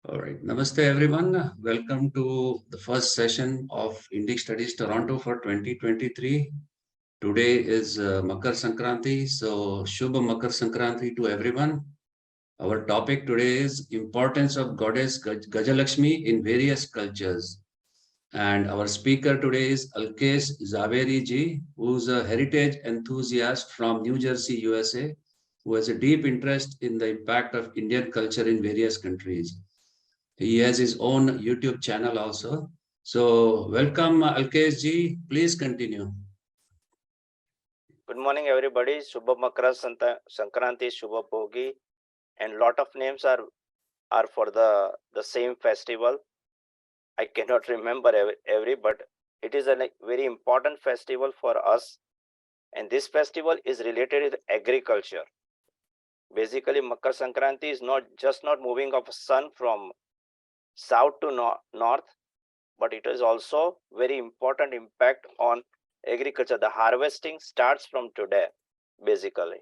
All right. Namaste, everyone. Welcome to the first session of Indic Studies Toronto for 2023. Today is Makar Sankranti. So, Shubha Makar Sankranti to everyone. Our topic today is importance of goddess Gaja-Laxmi in various cultures. And our speaker today is Alkesh Zaveri ji, who's a heritage enthusiast from New Jersey, USA, who has a deep interest in the impact of Indian culture in various countries. He has his own YouTube channel also. So welcome Alkesh ji. Please continue. Good morning, everybody. Shubha Makara Sankranti, Shubha Bhogi, and lot of names are for the same festival. I cannot remember every, but it is a very important festival for us, and this festival is related with agriculture. Basically, Makar Sankranti is not moving of sun from south to north, but it is also very important impact on agriculture. The harvesting starts from today, basically,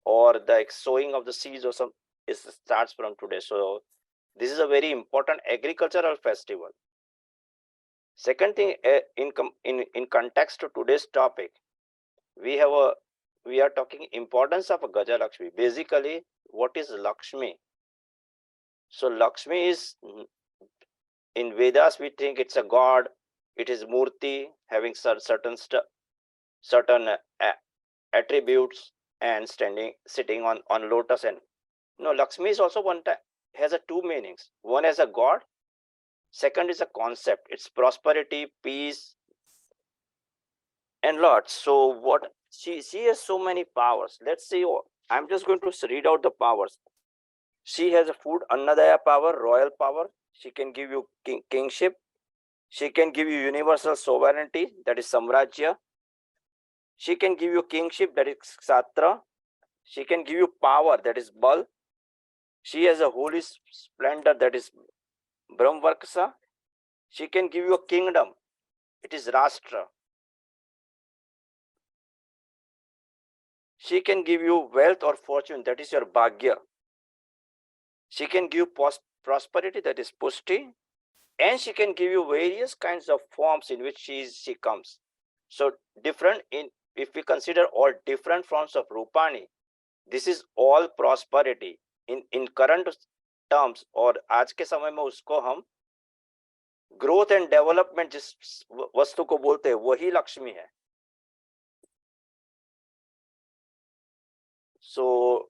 or the sowing of the seeds or some starts from today. So this is a very important agricultural festival. Second thing, in context to today's topic, we are talking importance of Gaja-Laxmi. Basically, what is Lakshmi? So Lakshmi is, in Vedas we think it's a god. It is Murti having certain attributes and sitting on lotus. And no, Lakshmi is also has a two meanings. One as a god, second is a concept. It's prosperity, peace, and lots. So what she has so many powers. Let's see. I'm just going to read out the powers. She has a food Annadaya power, royal power. She can give you kingship. She can give you universal sovereignty, that is Samrajya. She can give you kingship, that is Ksatra. She can give you power, that is Bal. She has a holy splendor, that is Brahmvarksa. She can give you a kingdom, it is Rashtra. She can give you wealth or fortune, that is your Bhagya. She can give prosperity, that is Pushti. And she can give you various kinds of forms in which she comes. So different, if we consider all different forms of Rupani, this is all prosperity. In current terms, और आज के समय में उसको हम growth and development जिस वस्तु को बोलते हैं वही लक्ष्मी है. So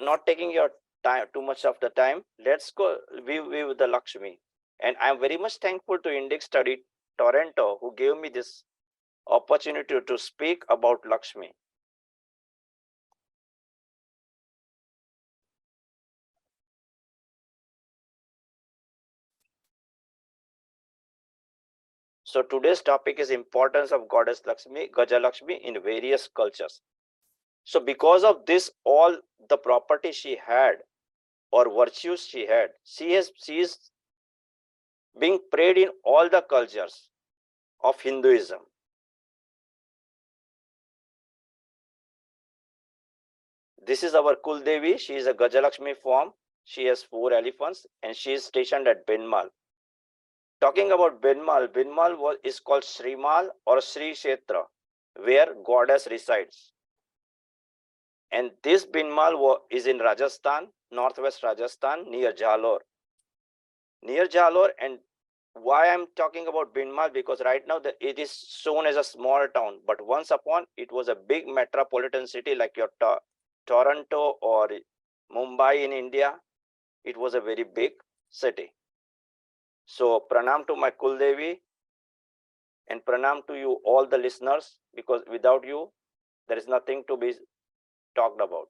not taking your time, too much of the time, let's go view the Lakshmi. And I'm very much thankful to Indic Study Toronto, who gave me this opportunity to speak about Lakshmi. So today's topic is importance of goddess Lakshmi, Gaja-Laxmi in various cultures. So because of this, all the property she had or virtues she had, she is being prayed in all the cultures of Hinduism. This is our Kuldevi. She is a Gaja-Laxmi form. She has 4 elephants and she is stationed at Binmal. Talking about Binmal is called Srimal or Sri Kshetra, where goddess resides. And this Binmal is in Rajasthan, northwest Rajasthan, near Jalore. And why I'm talking about Binmal, because right now it is shown as a small town, but once upon it was a big metropolitan city like your Toronto or Mumbai in India. It was a very big city. So pranam to my Kuldevi and pranam to you all the listeners, because without you there is nothing to be talked about.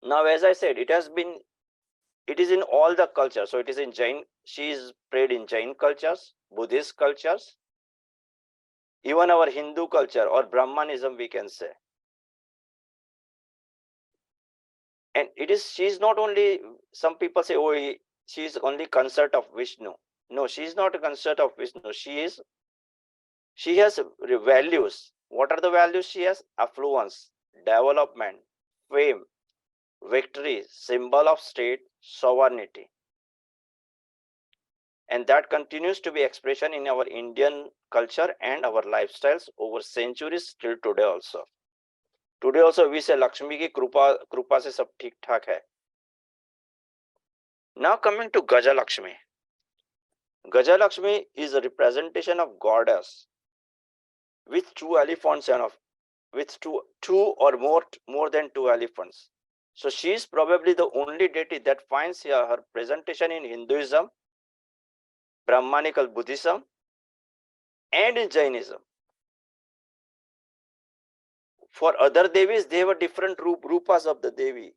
Now, as I said, it is in all the cultures. So it is in Jain. She is prayed in Jain cultures, Buddhist cultures, even our Hindu culture or Brahmanism, we can say. And she is not only, some people say, oh, she is only consort of Vishnu. No, she is not a consort of Vishnu. She has values. What are the values she has? Affluence, development, fame, victory, symbol of state, sovereignty. And that continues to be expression in our Indian culture and our lifestyles over centuries till today also. Today also we say Lakshmi ki krupa se sab theek thak hai. Now coming to Gaja-Laxmi. Gaja-Laxmi is a representation of goddess with two elephants and with two or more than two elephants. So she is probably the only deity that finds here her presentation in Hinduism, Brahmanical Buddhism, and in Jainism. For other Devis, they have a different rupas of the Devi.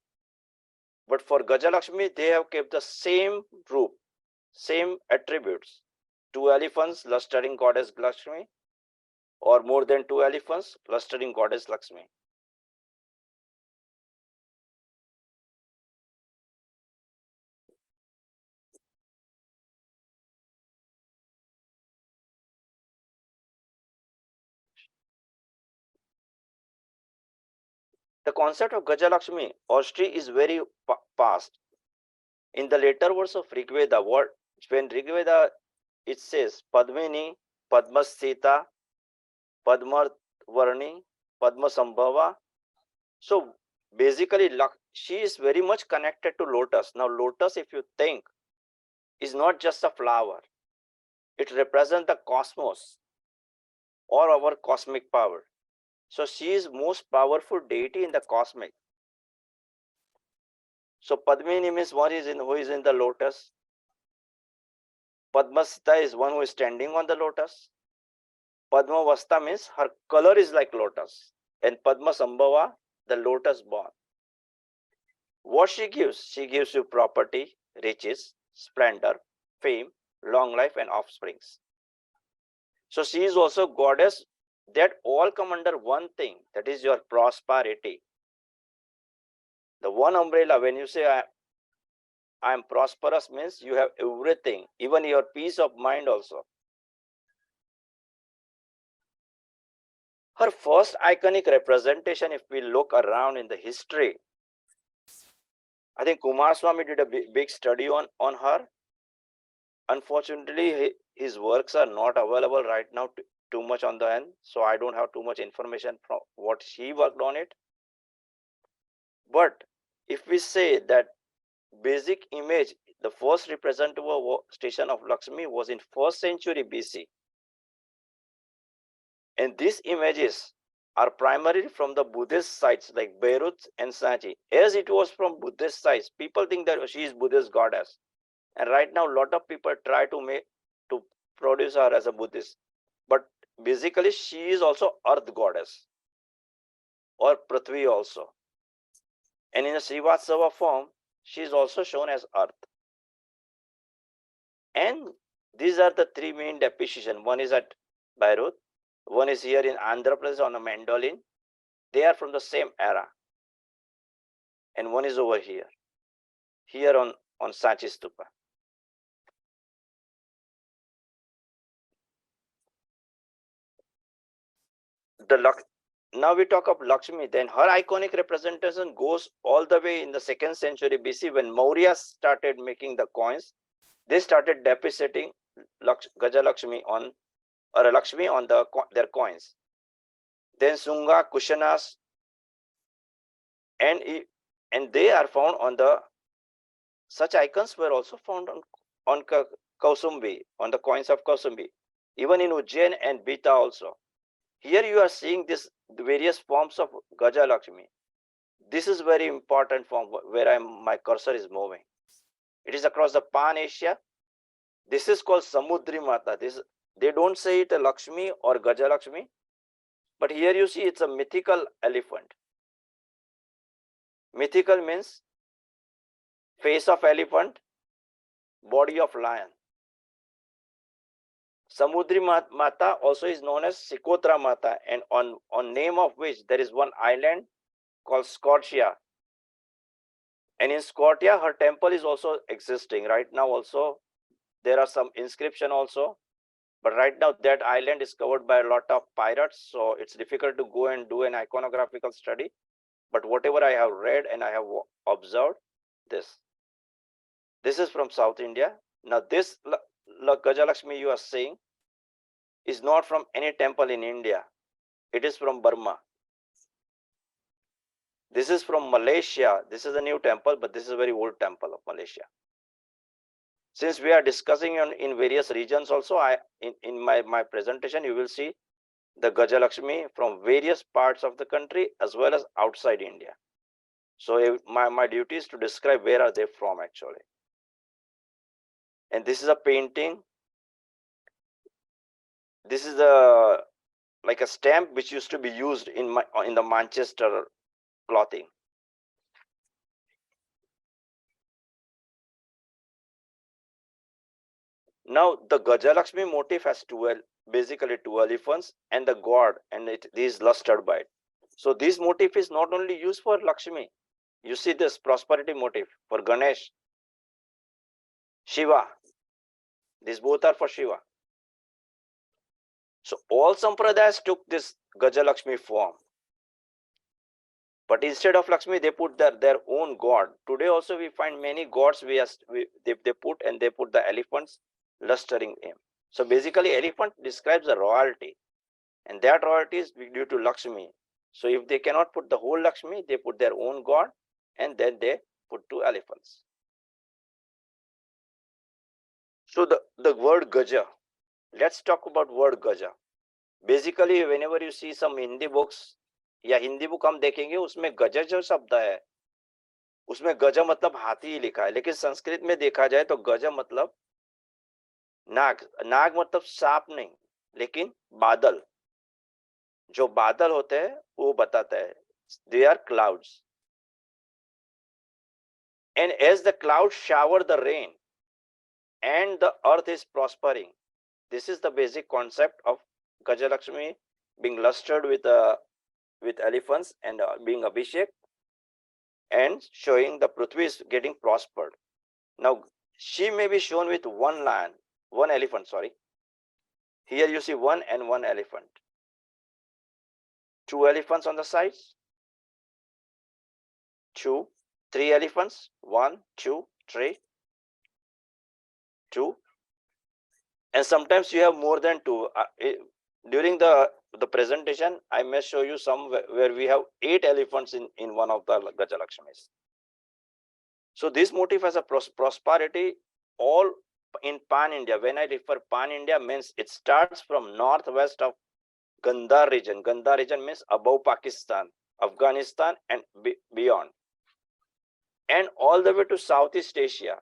But for Gaja-Laxmi, they have kept the same roop, same attributes. Two elephants, lustering goddess Lakshmi, or more than two elephants, lustering goddess Lakshmi. The concept of Gaja-Laxmi or Shri is very past. In the later verse of Rigveda, when Rigveda it says Padmini, Padmasthita, Padmavarni, Padmasambhava. So basically, she is very much connected to lotus. Now, lotus, if you think, is not just a flower. It represents the cosmos or our cosmic power. So she is most powerful deity in the cosmic. So Padmini means one is who is in the lotus. Padmasita is one who is standing on the lotus. Padmavasta means her color is like lotus. And Padmasambhava, the lotus born. What she gives you property, riches, splendor, fame, long life, and offsprings. So she is also goddess that all come under one thing, that is your prosperity. The one umbrella, when you say I am prosperous, means you have everything, even your peace of mind also. Her first iconic representation, if we look around in the history, I think Kumaraswamy did a big study on her. Unfortunately, his works are not available right now too much on the end, so I don't have too much information from what he worked on it. But if we say that basic image, the first representation of Lakshmi was in 1st century BC. And these images are primarily from the Buddhist sites like Beirut and Sanchi. As it was from Buddhist sites, people think that she is Buddhist goddess. And right now, a lot of people try to produce her as a Buddhist. But basically, she is also Earth goddess or Prithvi also. And in a Srivastava form, she is also shown as Earth. And these are the three main depositions. One is at Beirut, one is here in Andhra Pradesh on a mandolin. They are from the same era. And one is over here on Sanchi Stupa. Now we talk of Lakshmi, then her iconic representation goes all the way in the 2nd century BC when Maurya started making the coins. They started depositing Gaja-Laxmi on Lakshmi on their coins. Then Sunga, Kushanas, and they are found on such icons were also found on Kausumbi, on the coins of Kausumbi, even in Ujjain and Bita also. Here you are seeing the various forms of Gaja-Laxmi. This is very important form where my cursor is moving. It is across the Pan Asia. This is called Samudri Mata. They don't say it a Lakshmi or Gaja-Laxmi, but here you see it's a mythical elephant. Mythical means face of elephant, body of lion. Samudri Mata also is known as Sikotra Mata, and on name of which there is one island called Scotia. And in Scotia, her temple is also existing right now. Also, there are some inscription also, But right now that island is covered by a lot of pirates, so it's difficult to go and do an iconographical study. But whatever I have read and I have observed, this is from South India. Now this Gaja-Laxmi you are saying is not from any temple in India. It is from Burma. This is from Malaysia. This is a new temple, but this is a very old temple of Malaysia. Since we are discussing in various regions also, in my presentation, you will see the Gaja-Laxmi from various parts of the country as well as outside India. So my duty is to describe where are they from actually. And this is a painting. This is like a stamp which used to be used in the Manchester clothing. Now the Gaja-Laxmi motif has basically two elephants and the god, and it is lustered by it. So this motif is not only used for Lakshmi. You see this prosperity motif for Ganesh, Shiva. These both are for Shiva. So all sampradayas took this Gaja-Laxmi form. But instead of Lakshmi, they put their own god. Today also we find many gods they put the elephants lustering him. So basically elephant describes the royalty, and that royalty is due to Lakshmi. So if they cannot put the whole Lakshmi, they put their own god, and then they put two elephants. So the word Gaja, let's talk about word Gaja. Basically whenever you see some Hindi books या Hindi book हम देखेंगे, उसमें गज जो शब्द है उसमें गज मतलब हाथी ही लिखा है, लेकिन संस्कृत में देखा जाए तो गज मतलब नाग. नाग मतलब सांप नहीं, लेकिन बादल. जो बादल होते हैं वो बताता है. They are clouds, and as the cloud shower the rain and the earth is prospering. This is the basic concept of Gaja-Laxmi being lustered with elephants and being Abhishek and showing the Prithvi is getting prospered. Now she may be shown with one elephant. Here you see one elephant. Two elephants on the sides. Three elephants. 1, 2, 3. 2, and sometimes you have more than 2. During the presentation, I may show you some where we have 8 elephants in one of the Gaja-Laxmis. So this motif has a prosperity all in pan-India. When I refer pan-India, means it starts from northwest of Gandhar region. Gandhar region means above Pakistan, Afghanistan and beyond, and all the way to Southeast Asia.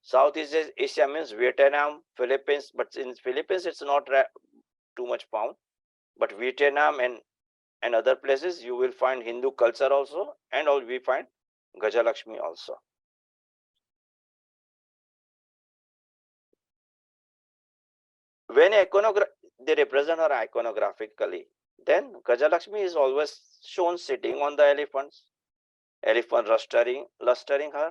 Southeast Asia means Vietnam, Philippines, but in Philippines it's not too much found. But Vietnam and other places you will find Hindu culture also, and we find Gaja-Laxmi also. When they represent her iconographically, then Gaja-Laxmi is always shown sitting on the elephant lustering her.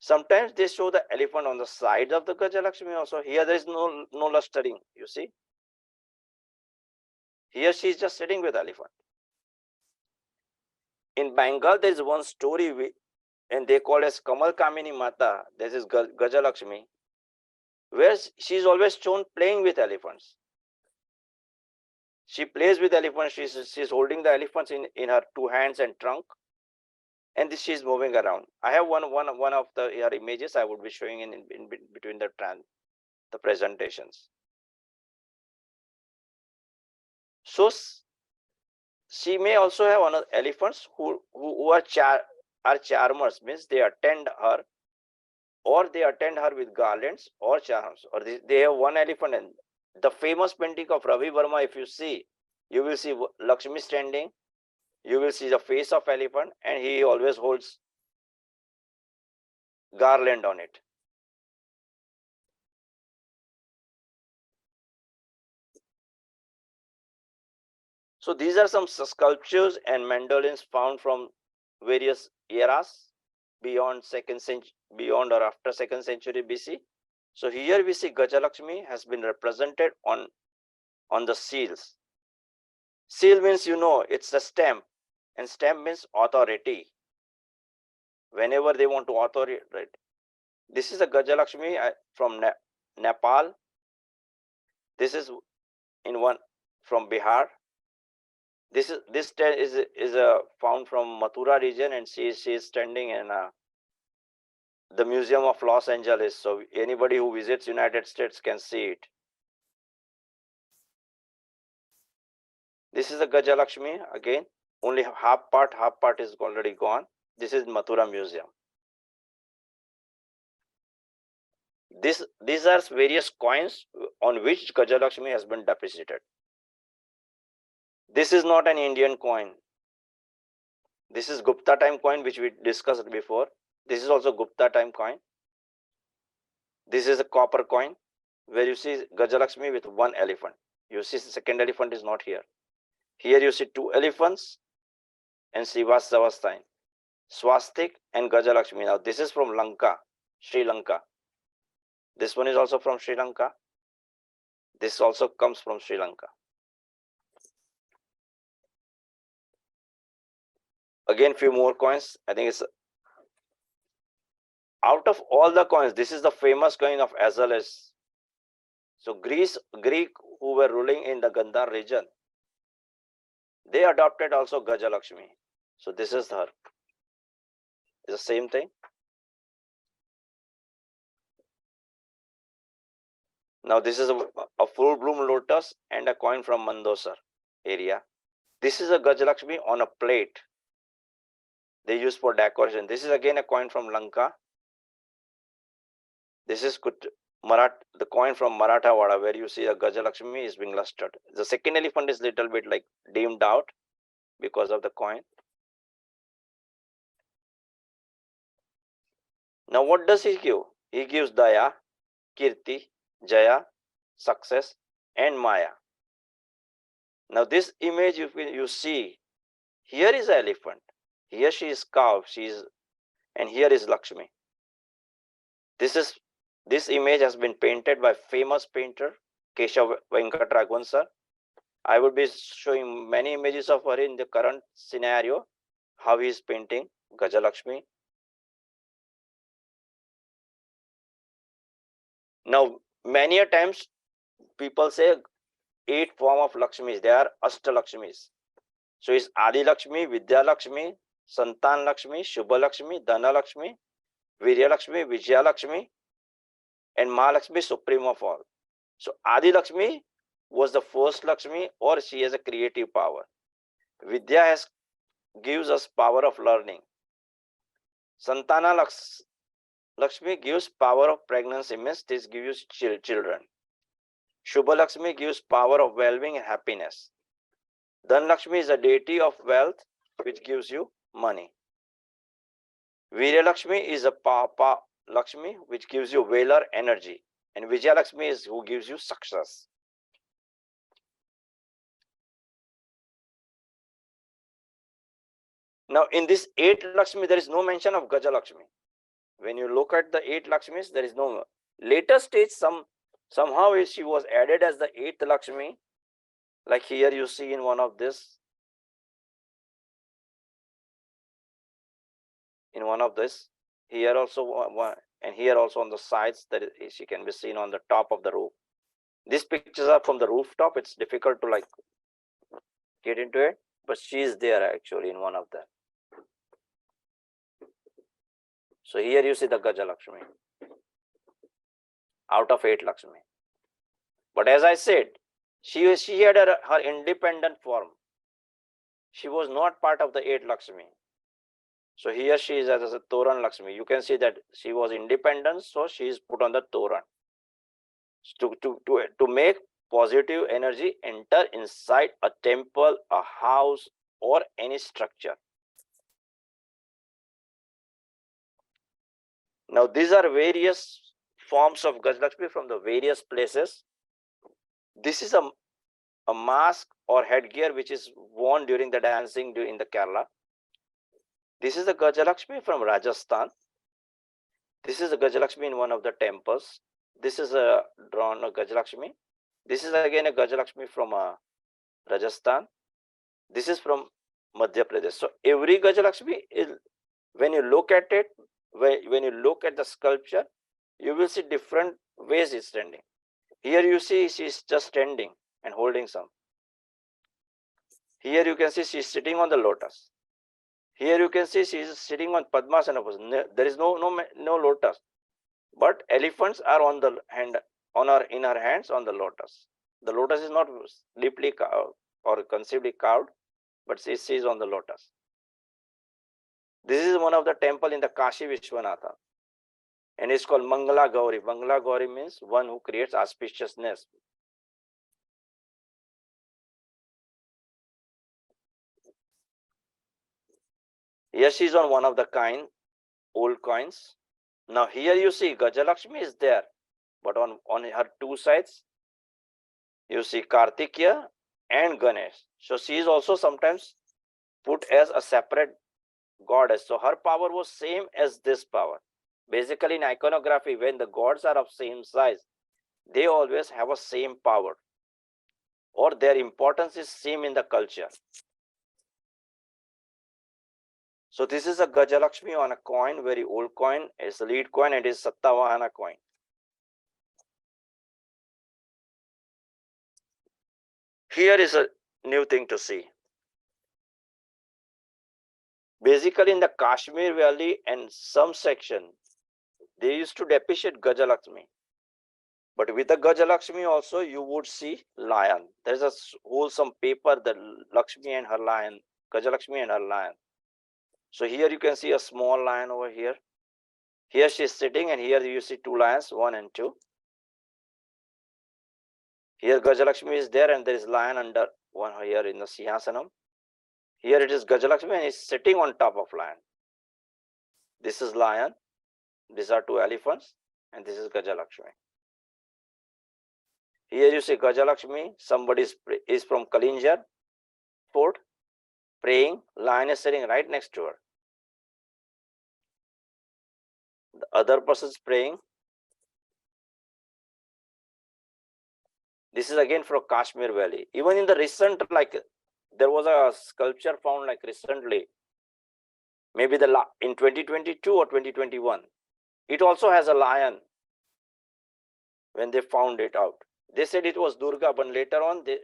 Sometimes they show the elephant on the sides of the Gaja-Laxmi also. Here there is no lustering, you see. Here she is just sitting with elephant. In Bengal there is one story and they call as Kamal Kamini Mata. This is Gaja-Laxmi, where she is always shown playing with elephants. She plays with elephants. She is holding the elephants in her 2 hands and trunk, and she is moving around. I have one of her images I would be showing in between the presentations. So she may also have another elephants who are charmers, means they attend her, or they attend her with garlands or charms, or they have one elephant. And the famous painting of Ravi Verma, if you see, you will see Lakshmi standing. You will see the face of elephant, and he always holds garland on it. So these are some sculptures and mandolins found from various eras beyond or after 2nd century BC. So here we see Gaja-Laxmi has been represented on the seals. Seal means, it's a stamp, and stamp means authority. Whenever they want to authority, right? This is a Gaja-Laxmi from Nepal. This is in one from Bihar. This is found from Mathura region, and she is standing in the Museum of Los Angeles. So anybody who visits United States can see it. This is a Gaja-Laxmi again. Only half part is already gone. This is Mathura Museum. These are various coins on which Gaja-Laxmi has been deposited. This is not an Indian coin. This is Gupta time coin, which we discussed before. This is also Gupta time coin. This is a copper coin where you see Gaja-Laxmi with one elephant. You see the second elephant is not here. Here you see two elephants and Srivastava sign, swastik and Gaja-Laxmi. Now this is from Lanka, Sri Lanka. This one is also from Sri Lanka. This also comes from Sri Lanka. Again, few more coins. I think it's out of all the coins, this is the famous coin of Azalis. So Greek who were ruling in the Gandhar region, they adopted also Gaja-Laxmi. So this is her. It's the same thing. Now this is a full bloom lotus and a coin from Mandosar area. This is a Gaja-Laxmi on a plate. They use for decoration. This is again a coin from Lanka. This is the coin from Marathawada, where you see a Gaja-Laxmi is being lustered. The second elephant is little bit like dimmed out because of the coin. Now what does he give? He gives Daya, Kirti, Jaya, success, and Maya. Now this image you see, here is an elephant. Here she is cow, and here is Lakshmi. This image has been painted by famous painter Keshav Venkatraghavan sir. I would be showing many images of her in the current scenario, how he is painting Gaja-Laxmi. Now, many a times people say 8 form of Lakshmis, they are Ashta-Lakshmis. So it's Adi-Lakshmi, Vidya-Lakshmi, Santan-Lakshmi, Shubha-Lakshmi, Dhana-Lakshmi, Virya-Lakshmi, Vijaya-Lakshmi, and Mahalakshmi, supreme of all. So Adi-Lakshmi was the first Lakshmi, or she has a creative power. Vidya gives us power of learning. Santana Lakshmi gives power of pregnancy, means this gives you children. Shubha Lakshmi gives power of well-being and happiness. Dhan Lakshmi is a deity of wealth which gives you money. Virya Lakshmi is a Lakshmi which gives you valor, energy. And Vijaya Lakshmi is who gives you success. Now in this 8 Lakshmi, there is no mention of Gaja-Laxmi. When you look at the 8 Lakshmis, there is no later stage. Somehow she was added as the 8th Lakshmi. Like here you see in one of this. In one of this, here also one, and here also on the sides, that she can be seen on the top of the roof. These pictures are from the rooftop. It's difficult to like get into it, but she is there actually in one of them. So here you see the Gaja-Laxmi out of 8 Lakshmi. But as I said, she had her independent form. She was not part of the 8 Lakshmi. So here she is as a Toran Lakshmi. You can see that she was independent, so she is put on the Toran. To make positive energy enter inside a temple, a house, or any structure. Now these are various forms of Gaja-Laxmi from the various places. This is a mask or headgear which is worn during the dancing in the Kerala. This is the Gaja-Laxmi from Rajasthan. This is the Gaja-Laxmi in one of the temples. This is a drawn a Gaja-Laxmi. This is again a Gaja-Laxmi from Rajasthan. This is from Madhya Pradesh. So every Gaja-Laxmi is, when you look at it, when you look at the sculpture, you will see different ways it's standing. Here you see she's just standing and holding some. Here you can see she's sitting on the lotus. Here you can see she's sitting on Padmasana position. There is no lotus, but elephants are on the hand, in her hands on the lotus. The lotus is not deeply carved or conceivably carved, but she is on the lotus. This is one of the temple in the Kashi Vishwanatha, and it's called Mangala Gauri. Mangala Gauri means one who creates auspiciousness. Here she is on one of the old coins. Now here you see Gaja-Laxmi is there, but on her two sides you see Kartikeya and Ganesh. So she is also sometimes put as a separate goddess. So her power was same as this power. Basically in iconography, when the gods are of same size, they always have a same power, or their importance is same in the culture. So this is a Gaja-Laxmi on a coin, very old coin. It's a lead coin. It is Sattavahana coin. Here is a new thing to see. Basically in the Kashmir Valley and some section, they used to depict Gaja-Laxmi. But with the Gaja-Laxmi also, you would see lion. There's a wholesome paper, the Lakshmi and her lion, Gaja-Laxmi and her lion. So here you can see a small lion over here. Here she is sitting, and here you see two lions, 1 and 2. Here Gaja-Laxmi is there, and there is lion under one here in the Sihasanam. Here it is Gaja-Laxmi, and is sitting on top of lion. This is lion. These are two elephants, and this is Gaja-Laxmi. Here you see Gaja-Laxmi. Somebody is from Kalinjar fort praying. Lion is sitting right next to her. The other person is praying. This is again from Kashmir Valley. Even in the recent, like there was a sculpture found like recently, maybe in 2022 or 2021. It also has a lion. When they found it out, they said it was Durga, but later on the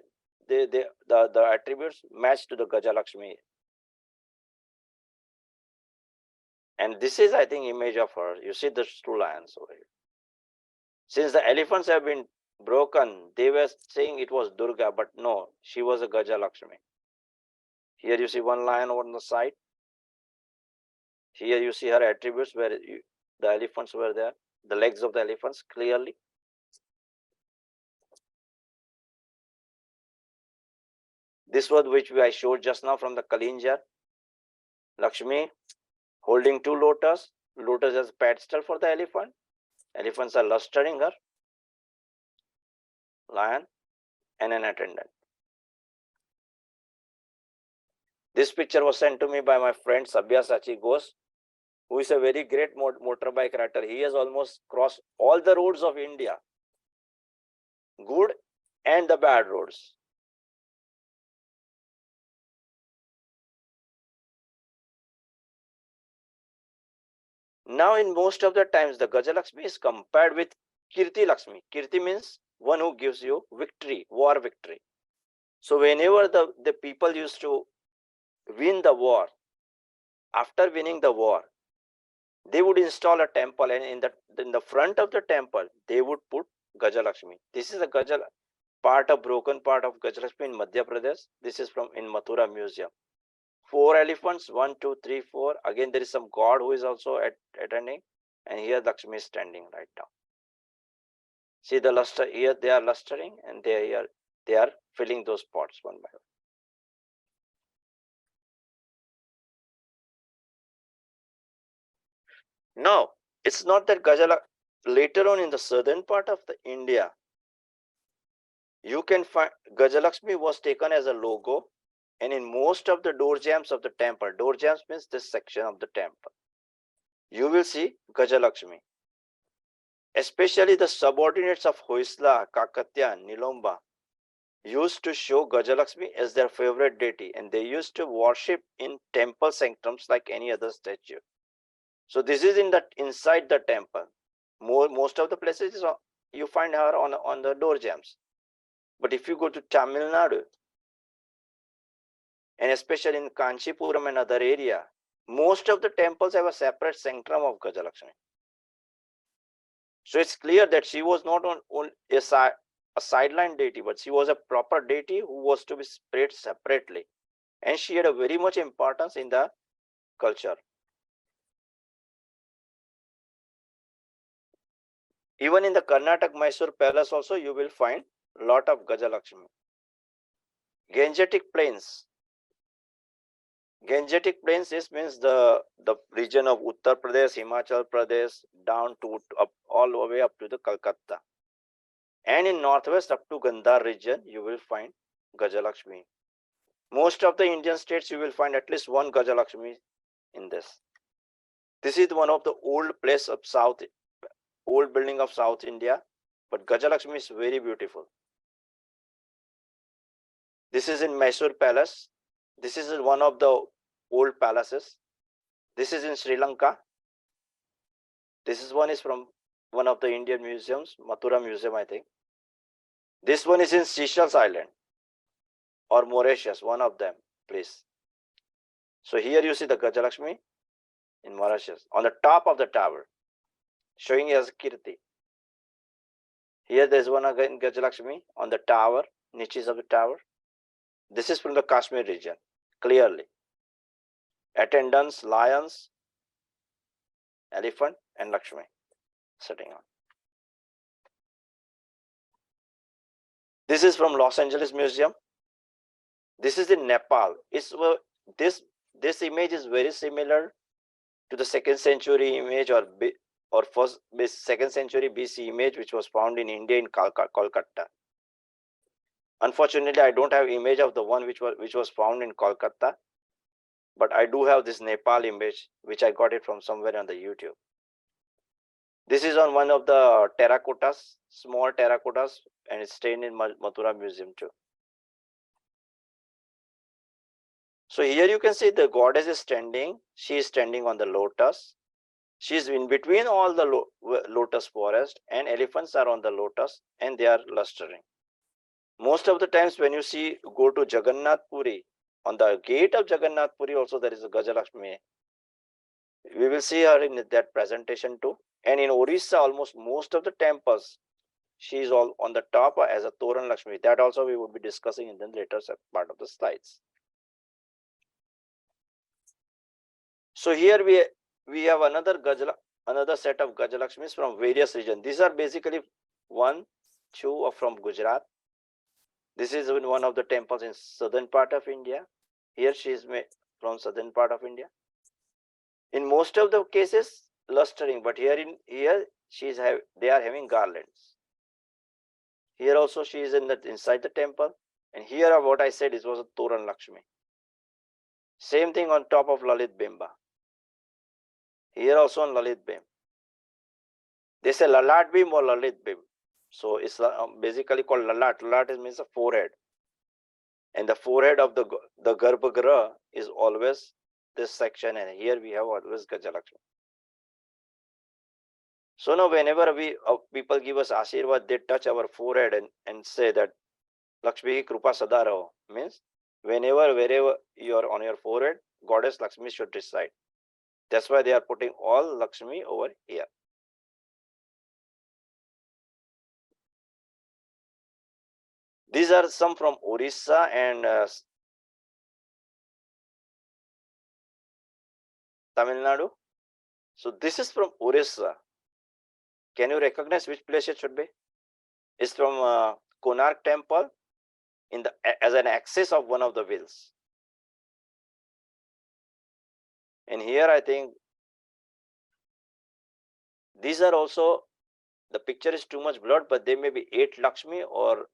attributes matched to the Gaja-Laxmi. And this is, I think, image of her. You see the two lions over here. Since the elephants have been broken, they were saying it was Durga, but no, she was a Gaja-Laxmi. Here you see one lion on the side. Here you see her attributes where the elephants were there, the legs of the elephants clearly. This was which I showed just now from the Kalinjar. Lakshmi holding two lotus. Lotus as a pedestal for the elephant. Elephants are lustering her. Lion and an attendant. This picture was sent to me by my friend Sabyasachi Ghosh, who is a very great motorbike rider. He has almost crossed all the roads of India, good and the bad roads. Now, in most of the times, the Gaja-Laxmi is compared with Kirti-Laxmi. Kirti means one who gives you victory, war victory. So whenever the people used to win the war, after winning the war, they would install a temple, and in the front of the temple, they would put Gaja-Laxmi. This is a broken part of Gaja-Laxmi in Madhya Pradesh. This is from in Mathura Museum. 4 elephants, 1, 2, 3, 4. Again, there is some god who is also attending, and here Lakshmi is standing right now. See the luster here, they are lustering, and they are filling those pots one by one. Now, it's not that later on in the southern part of the India, you can find Gaja-Laxmi was taken as a logo, and in most of the door jambs of the temple, door jambs means this section of the temple, you will see Gaja-Laxmi. Especially the subordinates of Hoysala, Kakatiya, Nilomba used to show Gaja-Laxmi as their favorite deity, and they used to worship in temple sanctums like any other statue. So this is inside the temple. Most of the places you find her on the door jambs. But if you go to Tamil Nadu, and especially in Kanchipuram and other area, most of the temples have a separate sanctum of Gaja-Laxmi. So it's clear that she was not on a sideline deity, but she was a proper deity who was to be prayed separately. And she had a very much importance in the culture. Even in the Karnataka Mysore palace also, you will find a lot of Gaja-Laxmi. Gangetic plains. Gangetic plains means the region of Uttar Pradesh, Himachal Pradesh, down to up all the way up to the Calcutta. And in northwest up to Gandhar region, you will find Gaja-Laxmi. Most of the Indian states, you will find at least one Gaja-Laxmi in this. This is one of the old place of old building of South India, but Gaja-Laxmi is very beautiful. This is in Mysore Palace. This is one of the old palaces. This is in Sri Lanka. This one is from one of the Indian museums, Mathura Museum, I think. This one is in Seychelles Island or Mauritius, one of them, please. So here you see the Gaja-Laxmi in Mauritius on the top of the tower, showing as Kirti. Here there is one again Gaja-Laxmi on the tower, niches of the tower. This is from the Kashmir region, clearly. Attendants, lions, elephant, and Lakshmi sitting on. This is from Los Angeles Museum. This is in Nepal. This image is very similar to the 2nd century image or first 2nd century BC image which was found in India in Kolkata. Unfortunately, I don't have image of the one which was found in Kolkata, but I do have this Nepal image which I got it from somewhere on the YouTube. This is on one of the terracottas, small terracottas, and it's staying in Mathura Museum too. So here you can see the goddess is standing. She is standing on the lotus. She is in between all the lotus forest, and elephants are on the lotus and they are lustering. Most of the times when you go to Jagannath Puri, on the gate of Jagannath Puri also there is a Gaja-Laxmi. We will see her in that presentation too. And in Orissa, almost most of the temples, she is all on the top as a Toran Lakshmi. That also we would be discussing in the later part of the slides. So here we have another set of Gaja-Laxmis from various regions. These are basically 1, 2 are from Gujarat. This is in one of the temples in southern part of India. Here she is from southern part of India. In most of the cases, lustering, but here they are having garlands. Here also she is inside the temple, and here what I said was a Toran Lakshmi. Same thing on top of Lalit Bimba. Here also on Lalit Bim. They say Lalat Bim or Lalit Bim. So it's basically called Lalat. Lalat means a forehead. And the forehead of the Garbhagriha is always this section, and here we have always Gaja-Laxmi. So now whenever people give us Ashirvad, they touch our forehead and say that Lakshmi Krupa Sada Raho, means wherever you are on your forehead, Goddess Lakshmi should reside. That's why they are putting all Lakshmi over here. These are some from Orissa and Tamil Nadu. So this is from Orissa. Can you recognize which place it should be? It's from Konark Temple as an axis of one of the wheels. And here I think these are also, the picture is too much blurred, but there may be 8 Lakshmi or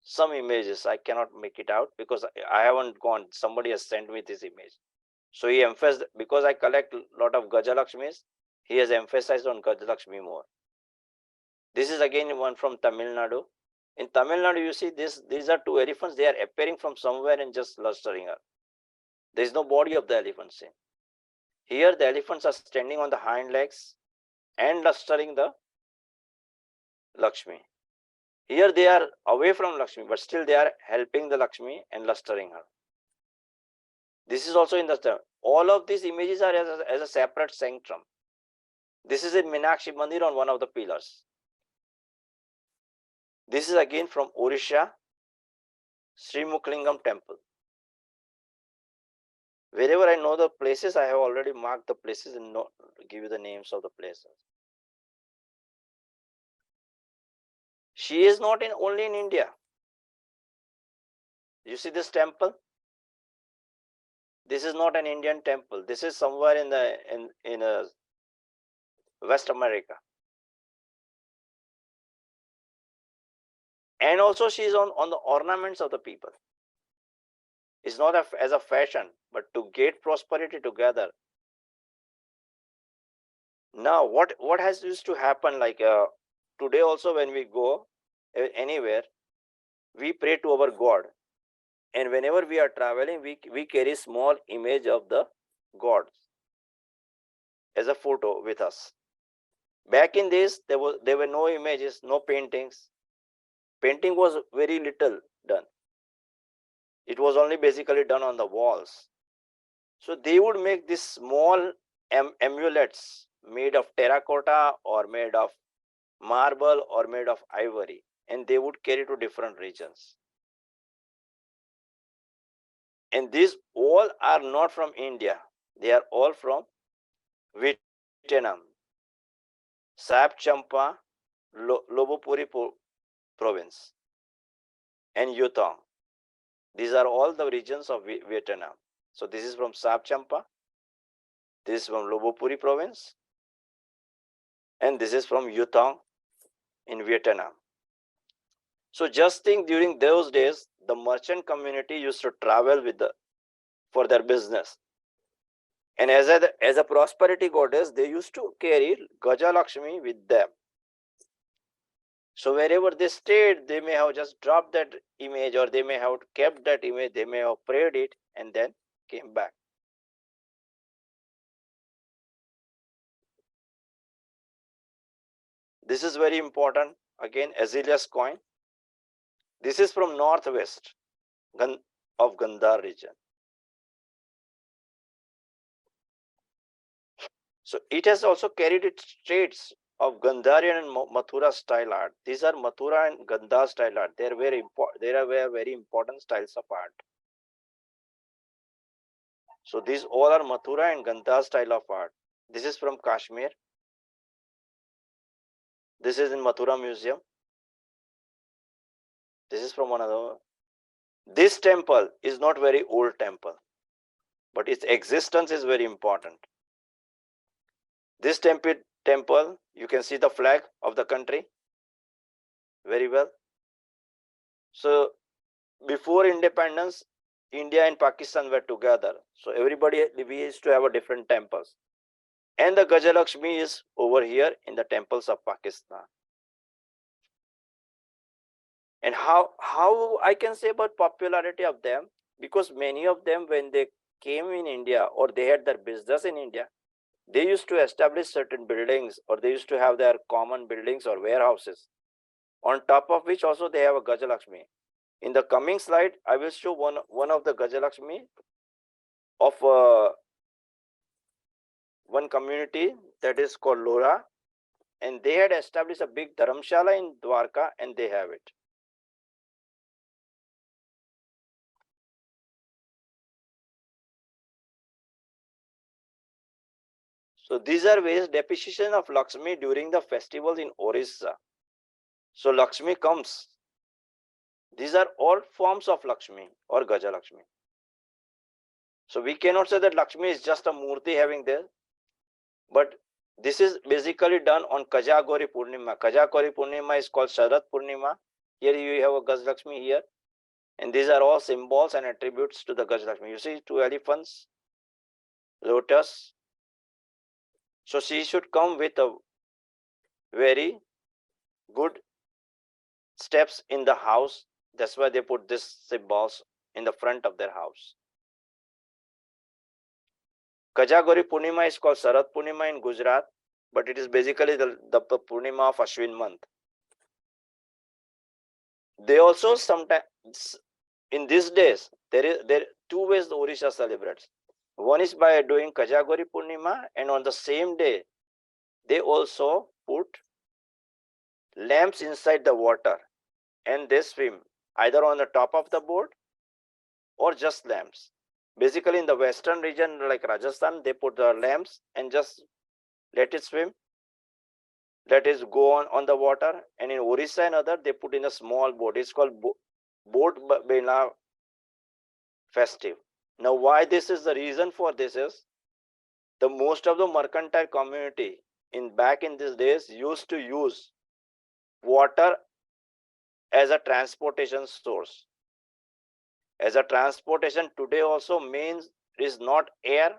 some images. I cannot make it out because I haven't gone. Somebody has sent me this image. So he emphasized, because I collect a lot of Gaja-Laxmis, he has emphasized on Gaja-Laxmi more. This is again one from Tamil Nadu. In Tamil Nadu, you see these are two elephants. They are appearing from somewhere and just lustering her. There is no body of the elephant seen. Here, the elephants are standing on the hind legs and lustering the Lakshmi. Here, they are away from Lakshmi, but still they are helping the Lakshmi and lustering her. This is also in the all of these images are as a separate sanctum. This is in Meenakshi Mandir on one of the pillars. This is again from Odisha, Sri Muklingam temple. Wherever I know the places, I have already marked the places and give you the names of the places. She is not only in India. You see this temple? This is not an Indian temple. This is somewhere in West America. And also she is on the ornaments of the people. It's not as a fashion, but to get prosperity together. Now, what has used to happen, like today also when we go anywhere, we pray to our God. And whenever we are traveling, we carry small image of the gods as a photo with us. Back in this, there were no images, no paintings. Painting was very little done. It was only basically done on the walls. So they would make these small amulets made of terracotta or made of marble or made of ivory, and they would carry to different regions. And these all are not from India. They are all from Vietnam, Sap Champa, Lobopuri province, and Yutong. These are all the regions of Vietnam. So this is from Sap Champa, this is from Lobopuri province, and this is from Yutong in Vietnam. So just think, during those days, the merchant community used to travel for their business. And as a prosperity goddess, they used to carry Gaja-Laxmi with them. So wherever they stayed, they may have just dropped that image, or they may have kept that image, they may have prayed it and then came back. This is very important. Again, Azalea's coin. This is from northwest of Gandhar region. So it has also carried its traits of Gandharian and Mathura style art. These are Mathura and Gandhar style art. They are very important styles of art. So these all are Mathura and Gandhar style of art. This is from Kashmir. This is in Mathura Museum. This is from another. This temple is not very old temple, but its existence is very important. This temple, you can see the flag of the country very well. So before independence, India and Pakistan were together. So we used to have a different temples. And the Gaja-Laxmi is over here in the temples of Pakistan. And how I can say about popularity of them, because many of them, when they came in India or they had their business in India, they used to establish certain buildings, or they used to have their common buildings or warehouses, on top of which also they have a Gaja-Laxmi. In the coming slide, I will show one of the Gaja-Laxmi of one community that is called Lora, and they had established a big Dharamshala in Dwarka, and they have it. So these are various depositions of Lakshmi during the festivals in Orissa. So Lakshmi comes. These are all forms of Lakshmi or Gaja-Laxmi. So we cannot say that Lakshmi is just a murti having there, but this is basically done on Kajagori Purnima. Kajagori Purnima is called Sharat Purnima. Here you have a Gaja-Laxmi here, and these are all symbols and attributes to the Gaja-Laxmi. You see 2 elephants, lotus. So she should come with a very good steps in the house. That's why they put this symbols in the front of their house. Kajagori Purnima is called Sharad Purnima in Gujarat, but it is basically the Purnima of Ashwin month. They also sometimes, in these days, there are two ways the Odisha celebrates. One is by doing Kajagori Purnima, and on the same day, they also put lamps inside the water and they swim either on the top of the boat or just lamps. Basically, in the western region like Rajasthan, they put the lamps and just let it swim, let it go on the water. And in Orissa and other, they put in a small boat. It's called boat bela festive. Now, why this is the reason for this is the most of the mercantile community back in these days used to use water as a transportation source. As a transportation today also means is not air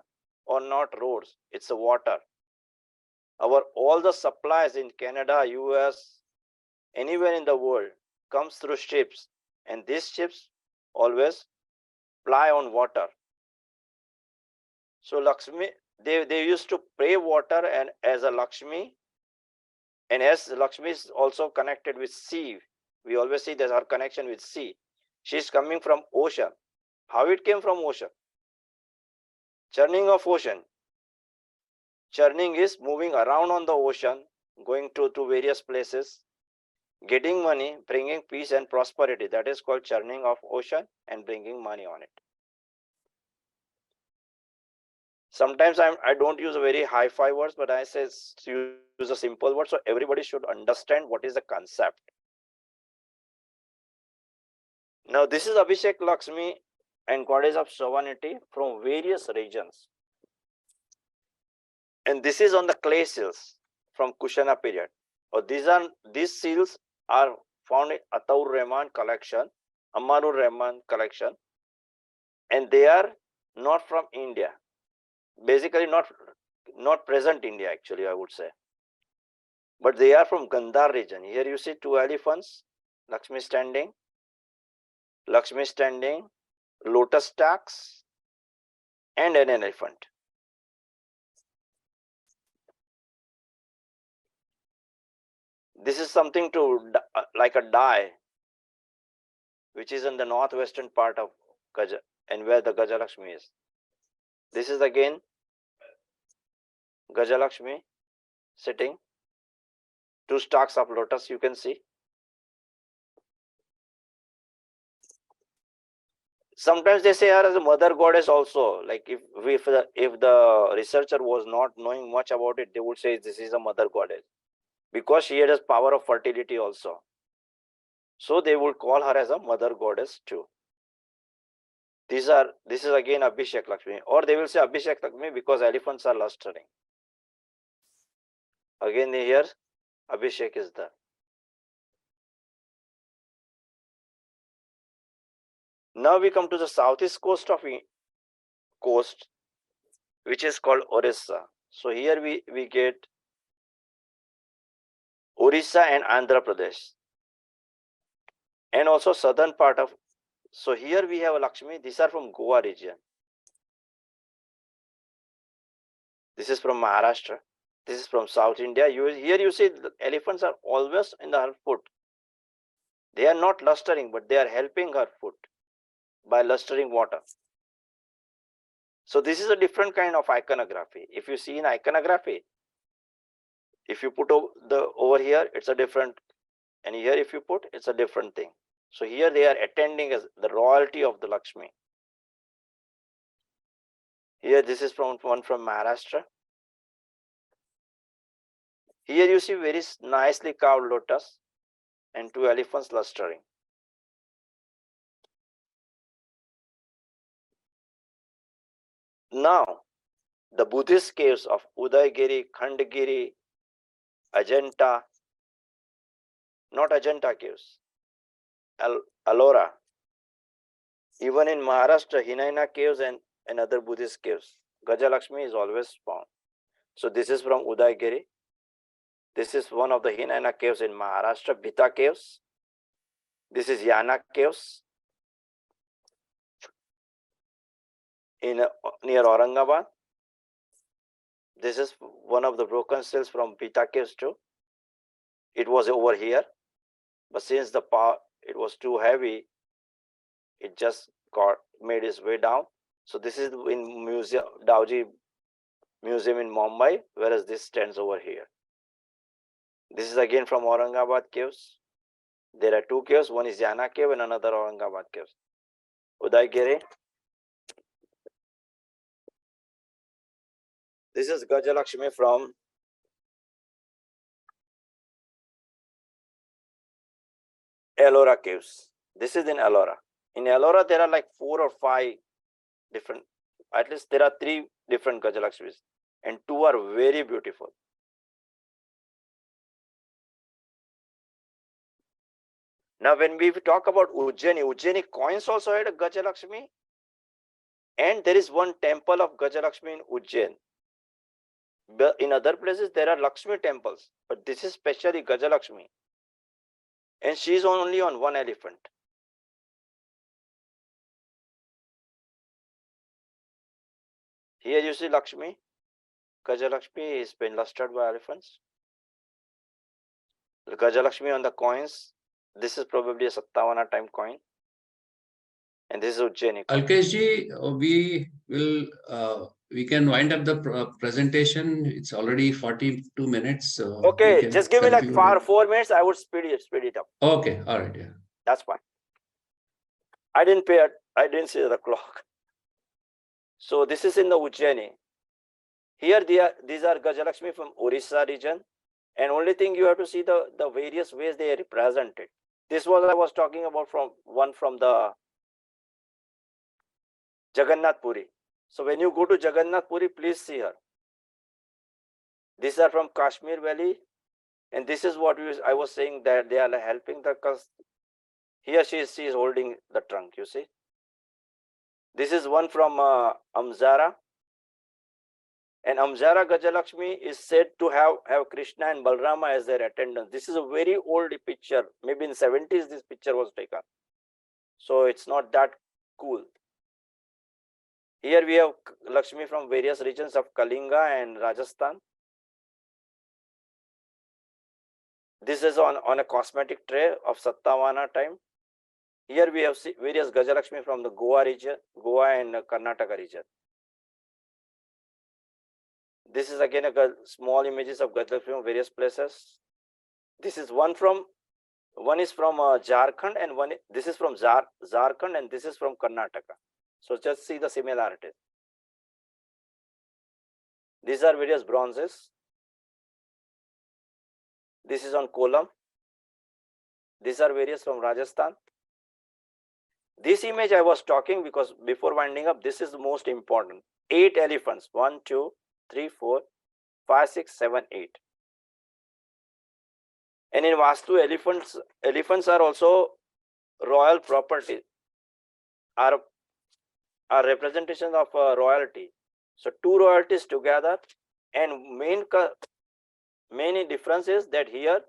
or not roads, it's a water. All the supplies in Canada, US, anywhere in the world comes through ships, and these ships always ply on water. So Lakshmi, they used to pray water and as a Lakshmi, and as Lakshmi is also connected with sea, we always see there's her connection with sea. She's coming from ocean. How it came from ocean? Churning of ocean. Churning is moving around on the ocean, going to various places, getting money, bringing peace and prosperity. That is called churning of ocean and bringing money on it. Sometimes I don't use a very high-fi words, but I say use a simple word so everybody should understand what is the concept. Now this is Abhishek Lakshmi and goddess of sovereignty from various regions. And this is on the clay seals from Kushana period. These seals are found in Ataur Rahman collection, Amarur Rahman collection, and they are not from India. Basically not present India actually, I would say. But they are from Gandhar region. Here you see two elephants, Lakshmi standing, lotus stacks, and an elephant. This is something to like a die, which is in the northwestern part of Gaja and where the Gaja-Laxmi is. This is again Gaja-Laxmi sitting, two stalks of lotus you can see. Sometimes they say her as a mother goddess also. Like if the researcher was not knowing much about it, they would say this is a mother goddess because she has power of fertility also. So they would call her as a mother goddess too. This is again Abhishek Lakshmi, or they will say Abhishek Lakshmi because elephants are lustering. Again here Abhishek is there. Now we come to the southeast coast, which is called Orissa. So here we get Orissa and Andhra Pradesh, and also southern part of. So here we have Lakshmi. These are from Goa region. This is from Maharashtra. This is from South India. Here you see the elephants are always in her foot. They are not lustering, but they are helping her foot by lustering water. So this is a different kind of iconography. If you see in iconography, if you put over here, it's a different, and here if you put, it's a different thing. So here they are attending as the royalty of the Lakshmi. Here this is from one from Maharashtra. Here you see very nicely carved lotus and two elephants lustering. Now, the Buddhist caves of Udaygiri, Khandagiri, Ajanta, not Ajanta caves, Ellora. Even in Maharashtra, Hinaina caves and other Buddhist caves, Gaja-Laxmi is always found. So this is from Udaygiri. This is one of the Hinayana caves in Maharashtra, Bhita caves. This is Yana caves in near Aurangabad. This is one of the broken cells from Bhita caves too. It was over here, but since the power it was too heavy, it just made its way down. So this is in museum, Dauji Museum in Mumbai, whereas this stands over here. This is again from Aurangabad caves. There are two caves, one is Yana cave and another Aurangabad caves. Udaygiri. This is Gaja-Laxmi from Ellora caves. This is in Ellora. In Ellora, there are like 4 or 5 different, at least there are 3 different Gaja-Laxmis, and 2 are very beautiful. Now, when we talk about Ujjaini coins also had a Gaja-Laxmi, and there is one temple of Gaja-Laxmi in Ujjain. But in other places, there are Lakshmi temples, but this is specially Gaja-Laxmi, and she is only on one elephant. Here you see Lakshmi. Gaja-Laxmi is been lustered by elephants. The Gaja-Laxmi on the coins. This is probably a Sattavahana time coin. And this is Ujjaini. Alkesh ji, we can wind up the presentation. It's already 42 minutes. So okay, just give me like 4 minutes. I would speed it up. Okay, all right, yeah. That's fine. I didn't see the clock. So this is in the Ujjaini. Here these are Gaja-Laxmi from Orissa region. And only thing you have to see the various ways they are represented. This was I was talking about from the Jagannath Puri. So when you go to Jagannath Puri, please see her. These are from Kashmir Valley, and this is what I was saying, that they are helping the here she is holding the trunk. You see, this is one from Amzara, and Amzara Gaja-Laxmi is said to have Krishna and Balrama as their attendants. This is a very old picture. Maybe in 70s this picture was taken, so it's not that cool. Here we have Lakshmi from various regions of Kalinga and Rajasthan. This is on a cosmetic tray of Sattavahana time. Here we have various Gaja-Laxmi from the Goa region, Goa and Karnataka region. This is again a small images of Gaja-Laxmi from various places. This is one is from Jharkhand, and this is from Jharkhand, and this is from Karnataka. So just see the similarities. These are various bronzes. This is on Kolam. These are various from Rajasthan. This image I was talking because before winding up, this is the most important. 8 elephants. 1, 2, 3, 4, 5, 6, 7, 8. And in Vastu, elephants are also royal property. Are representations of royalty. So 2 royalties together, and main difference is that here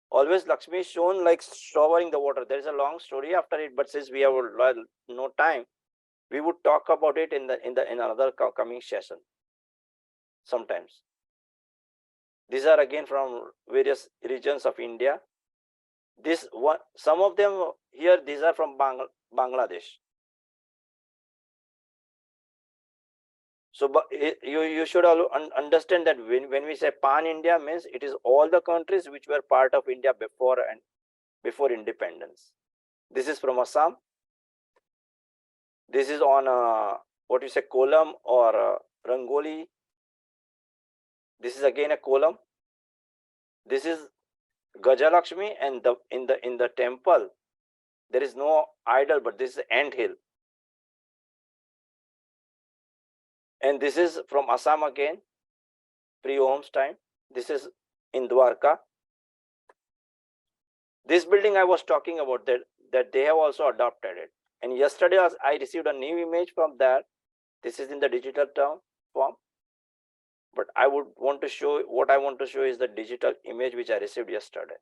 always Lakshmi is shown like showering the water. There is a long story after it, but since we have no time, we would talk about it in another coming session sometimes. These are again from various regions of India. Some of them here, these are from Bangladesh. So you should understand that when we say pan-India, means it is all the countries which were part of India before independence. This is from Assam. This is on what you say, Kolam or Rangoli. This is again a Kolam. This is Gaja-Laxmi, and in the temple there is no idol, but this is ant hill. And this is from Assam again, pre-Ohm's time. This is in Dwarka. This building I was talking about, that they have also adopted it. And yesterday I received a new image from that. This is in the digital form. but I would want to show, what I want to show is the digital image which I received yesterday.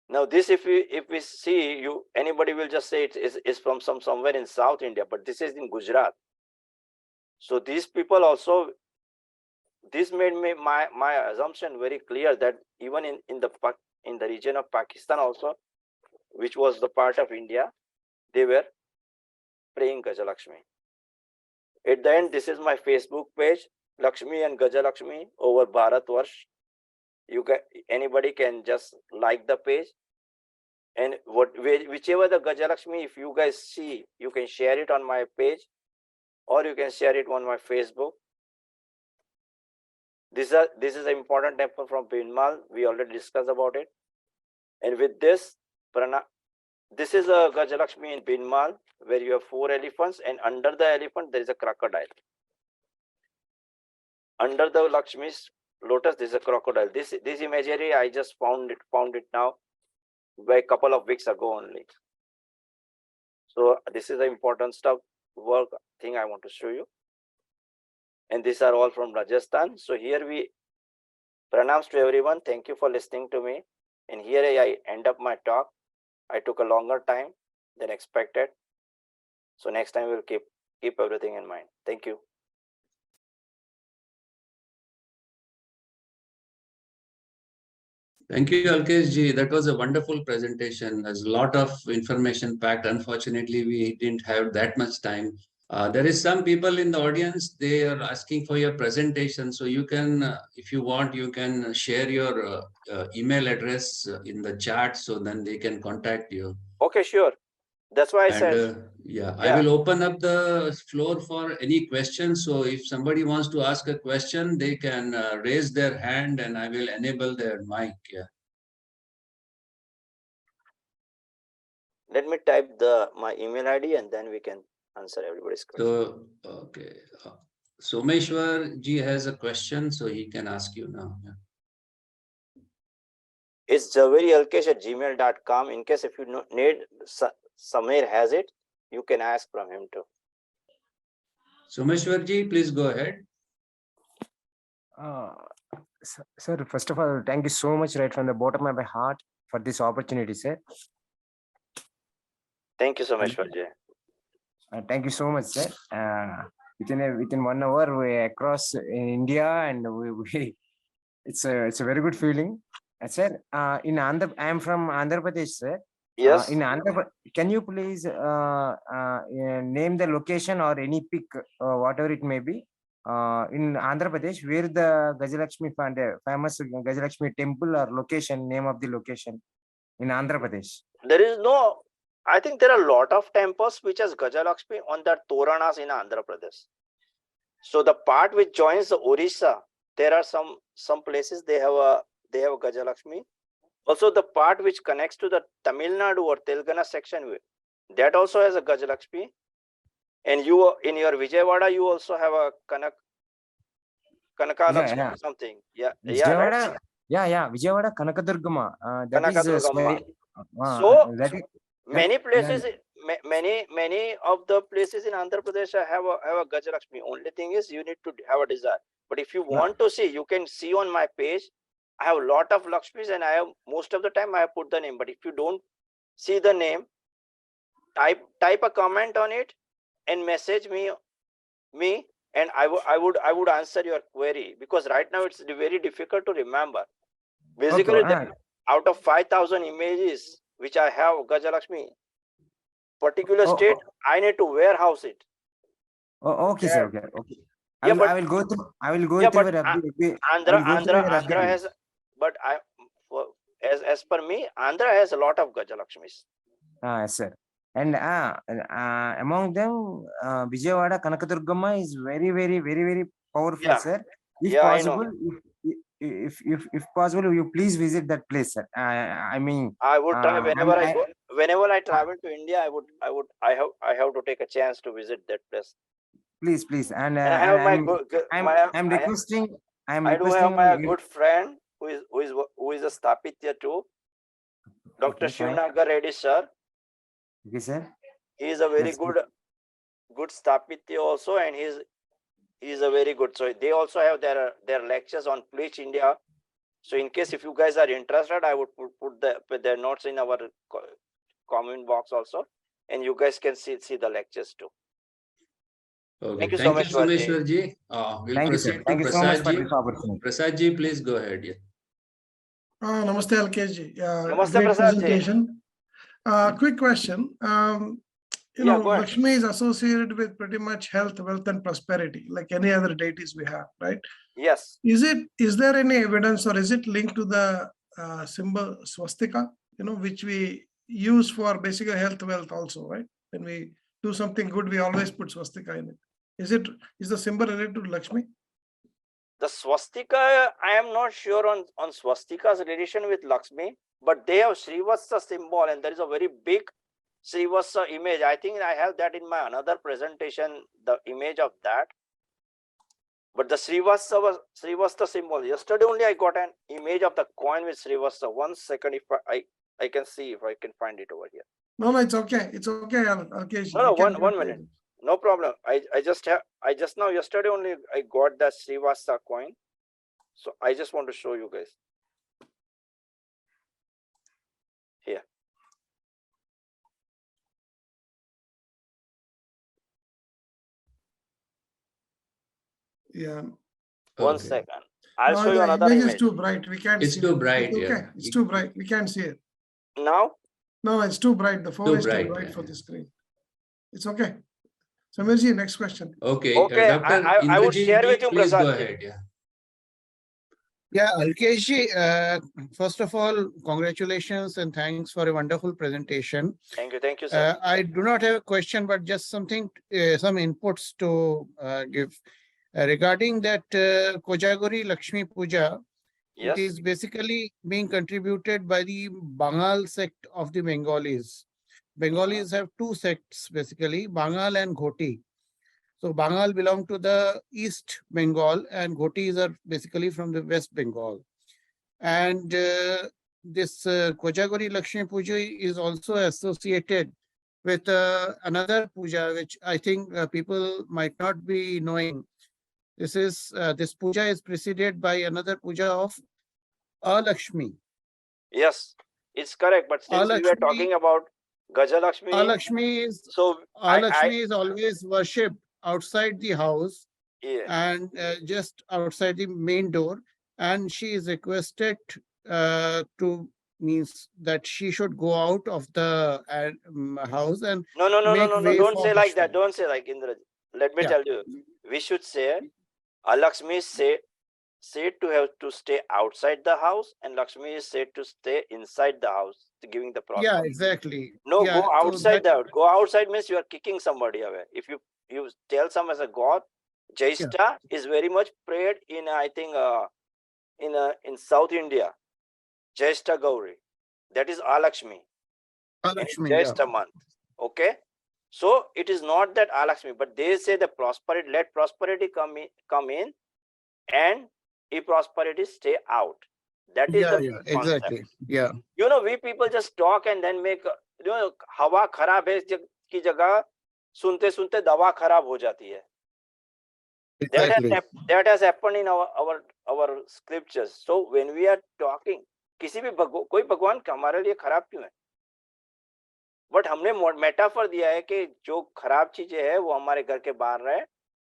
Now this, if we see, anybody will just say it is from somewhere in South India, but this is in Gujarat. So these people also, this made me my assumption very clear that even in the region of Pakistan also, which was the part of India, they were praying Gaja-Laxmi. At the end, this is my Facebook page, Lakshmi and Gaja-Laxmi over Bharatvarsh. Anybody can just like the page, and whichever the Gaja-Laxmi, if you guys see, you can share it on my page, or you can share it on my Facebook. This is an important temple from Binmal. We already discussed about it. And with this, this is a Gaja-Laxmi in Binmal, where you have 4 elephants, and under the elephant there is a crocodile. Under the Lakshmi's lotus, there is a crocodile. This imagery I just found it now by a couple of weeks ago only. So this is the important stuff, work thing I want to show you. And these are all from Rajasthan. So here we pranams to everyone. Thank you for listening to me. And here I end up my talk. I took a longer time than expected. So next time we'll keep everything in mind. Thank you. Thank you, Alkesh ji. That was a wonderful presentation. There's a lot of information packed. Unfortunately, we didn't have that much time. There is some people in the audience, they are asking for your presentation. So you can, if you want, you can share your email address in the chat, so then they can contact you. Okay, sure. That's why I said. I will open up the floor for any questions. So if somebody wants to ask a question, they can raise their hand and I will enable their mic. Yeah. Let me type my email ID and then we can answer everybody's question. So, okay. Someshwar ji has a question, so he can ask you now. Yeah. It's zaverialkesh@gmail.com. In case if you need, Samir has it, you can ask from him too. Someshwar ji, please go ahead. Sir, first of all, thank you so much, right from the bottom of my heart, for this opportunity, sir. Thank you so much, Vijay. Thank you so much, sir. Within 1 hour, we across India, and it's a very good feeling, sir. I am from Andhra Pradesh, sir. Yes. In Andhra, can you please name the location or any pic, whatever it may be, in Andhra Pradesh, where the Gaja-Laxmi famous Gaja-Laxmi temple or location, name of the location in Andhra Pradesh? There is no. I think there are a lot of temples which has Gaja-Laxmi on the Toranas in Andhra Pradesh. So the part which joins the Orissa, there are some places they have Gaja-Laxmi. Also the part which connects to the Tamil Nadu or Telangana section, that also has a Gaja-Laxmi. And you, in your Vijayawada, you also have a Kanaka-Lakshmi or something. Yeah. Vijayawada, right? Vijayawada Kanakadurgama. That is so many places, many of the places in Andhra Pradesh have a Gaja-Laxmi. Only thing is you need to have a desire. But if you want to see, you can see on my page. I have a lot of Lakshmis, and I have most of the time I have put the name. But if you don't see the name, type a comment on it and message me, and I would answer your query, because right now it's very difficult to remember. Basically, out of 5,000 images which I have Gaja-Laxmi, particular state, I need to warehouse it. Okay, sir. Okay. I will go through. Andhra has, but as per me, Andhra has a lot of Gaja-Laxmis. Yes, sir. And among them, Vijayawada Kanakadurgama is very, very, very, very powerful, sir. If possible, if possible, you please visit that place, sir. I mean, I would try whenever I travel to India. I have to take a chance to visit that place. Please, and I have I'm requesting. I do have my good friend who is a Stapitya too, Dr. Shivnagar Reddy sir. Okay, sir. He is a very good good Stapitya also, and he's a very good. So they also have their lectures on Bleach India. So in case if you guys are interested, I would put their notes in our comment box also, and you guys can see the lectures too. Okay. Thank you so Thank you, much, Shwarji. Someshwar ji. We'll Thank you, sir. proceed to Thank you so much Prasad for ji. this opportunity. Prasad ji, please go ahead. Yeah. Namaste, Alkesh ji. Namaste, Great Prasad ji. presentation. Quick question. You Yeah, know, go ahead. Lakshmi is associated with pretty much health, wealth, and prosperity, like any other deities we have, right? Yes. Is there any evidence, or is it linked to the symbol swastika, you know, which we use for basically health, wealth also, right? When we do something good, we always put swastika in it. Is the symbol related to Lakshmi? The swastika, I am not sure on swastika's relation with Lakshmi, but they have Srivatsa symbol, and there is a very big Srivatsa image. I think I have that in my another presentation, the image of that. But the Srivatsa symbol. Yesterday only I got an image of the coin with Srivatsa. 1 second, if I can see if I can find it over here. No, it's okay. It's okay, Alkesh. No, one minute. No problem. I just now yesterday only I got that Srivatsa coin. So I just want to show you guys. Here. Yeah. One Okay. second. I'll show you The another image image. is too bright. We can't It's see too it. bright, Okay, yeah. it's too bright. We can't see it. Now? No, it's too bright. The phone Too is too bright, bright yeah. for the screen. It's okay. Samirji, next question. Okay. Okay, Dr. I would Indrajit share ji, with you, please go Prasad ji. ahead. Yeah. Yeah, Alkesh, first of all, congratulations and thanks for a wonderful presentation. Thank you, sir. I do not have a question, but just something, some inputs to give. Regarding that Kojagori Lakshmi Puja, Yes. it is basically being contributed by the Bengal sect of the Bengalis. Bengalis have two sects, basically, Bengal and Ghoti. So Bengal belong to the East Bengal and Ghotis are basically from the West Bengal. And this Kojagori Lakshmi Puja is also associated with another puja, which I think people might not be knowing. This puja is preceded by another puja of Lakshmi. Yes, it's correct. But since we were talking about Gaja-Laxmi, Lakshmi is so Lakshmi is always worshipped outside the house. Yeah. And just outside the main door, and she is requested to means that she should go out of the house and No, make way don't for say like Vishnu. that. Don't say like Indra. Let me Yeah. tell you. We should say Lakshmi is said to have to stay outside the house, and Lakshmi is said to stay inside the house, giving the prosperity. Yeah, exactly. No, Yeah, go so outside that- Go outside means you are kicking somebody away. If you tell some as a god, Jaista is very much prayed in I think in South India. Jaista Gauri, that is Alakshmi. Lakshmi, yeah. Jaista month. Okay, so it is not that Alakshmi, but they say the prosperity, let prosperity come in, and if prosperity stay out. That is the concept. Exactly. Yeah. You know, we people just talk and then make, you know, हवा खराब है की जगह सुनते सुनते दवा खराब हो जाती है. Exactly. That has happened in our scriptures. So when we are talking, किसी भी कोई भगवान हमारे लिए खराब क्यों है? बट हमने मेटाफर दिया है कि जो खराब चीजें है वो हमारे घर के बाहर रहे